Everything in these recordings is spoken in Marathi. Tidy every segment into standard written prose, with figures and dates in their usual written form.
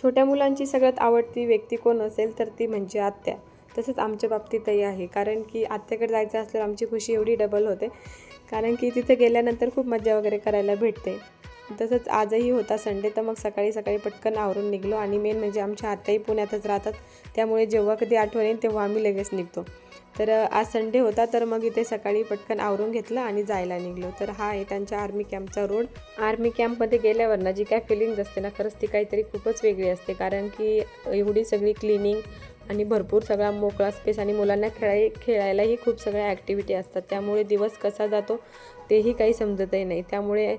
छोट्या मुलांची सगळ्यात आवडती व्यक्ती कोण असेल तर ती म्हणजे आत्या. तसंच आमच्या बाबतीतही आहे, कारण की आत्याकडे जायचं असल्यावर आमची खुशी एवढी डबल होते, कारण की तिथे गेल्यानंतर खूप मजा वगैरे करायला भेटते. तसंच आजही होता संडे, तर मग सकाळी सकाळी पटकन आवरून निघलो. आणि मेन म्हणजे आमच्या आत्याही पुण्यातच राहतात, त्यामुळे जेव्हा कधी आठवण येईल तेव्हा आम्ही लगेच निघतो. तर आज संडे होता, तर मग इथे सकाळी पटकन आवरून घेतलं आणि जायला निघलो. तर हा आहे त्यांच्या आर्मी कॅम्पचा रोड. आर्मी कॅम्पमध्ये गेल्यावर ना जी काय फिलिंग्ज असते ना, खरंच ती काहीतरी खूपच वेगळी असते, कारण की एवढी सगळी क्लिनिंग आणि भरपूर सगळा मोकळा स्पेस आणि मुलांना खेळायलाही खूप सगळ्या ॲक्टिव्हिटी असतात, त्यामुळे दिवस कसा जातो तेही काही समजतही नाही. त्यामुळे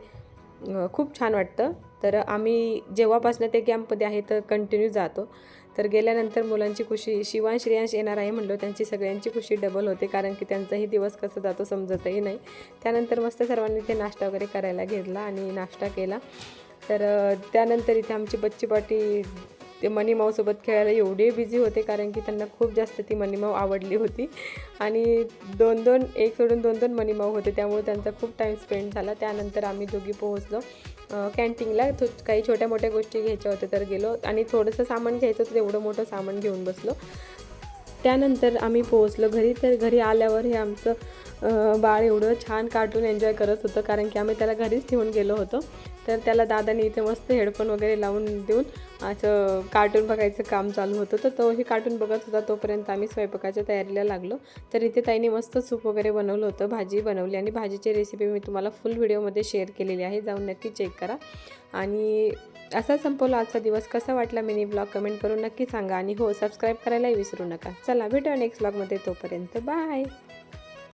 खूप छान वाटतं. तर आम्ही जेव्हापासून ते कॅम्पमध्ये आहे तर कंटिन्यू जातो. तर गेल्यानंतर मुलांची खुशी, शिवांश श्रेयांश येणार आहे म्हणलो, त्यांची सगळ्यांची खुशी डबल होते, कारण की त्यांचाही दिवस कसा जातो समजतही नाही. त्यानंतर मस्त सर्वांनी इथे नाश्ता वगैरे करायला घेतला आणि नाश्ता केला. तर त्यानंतर इथे आमची बच्ची पाटी ते मनी माऊसोबत खेळायला एवढे बिझी होते, कारण की त्यांना खूप जास्त ती मनी माऊ आवडली होती. आणि एक सोडून दोन मनी माऊ होते, त्यामुळे त्यांचा खूप टाईम स्पेंड झाला. त्यानंतर आम्ही दोघी पोहोचलो कॅन्टीनला. काही छोट्या मोठ्या गोष्टी घ्यायच्या होत्या तर गेलो, आणि थोडंसं सामान घ्यायचं होतं, एवढं मोठं सामान घेऊन बसलो. त्यानंतर आम्ही पोहोचलो घरी. तर घरी आल्यावर हे आमचं बाळ एवढं छान कार्टून एन्जॉय करत होतं, कारण की आम्ही त्याला घरीच ठेवून गेलो होतो. तर त्याला दादाने इथे मस्त हेडफोन वगैरे लावून देऊन असं कार्टून बघायचं काम चालू होतं. तर तो हे कार्टून बघत होता, तोपर्यंत आम्ही स्वयंपाकाच्या तयारीला लागलो. तर इथे ताईने मस्त सूप वगैरे बनवलं होतं, भाजी बनवली, आणि भाजीची रेसिपी मी तुम्हाला फुल व्हिडिओमध्ये शेअर केलेली आहे, जाऊन नक्की चेक करा. आणि असा संपवला आजचा दिवस. कसा वाटला मिनी ब्लॉग कमेंट करून नक्की सांगा, आणि हो, सबस्क्राईब करायलाही विसरू नका. चला भेटूया नेक्स्ट ब्लॉगमध्ये, तोपर्यंत बाय.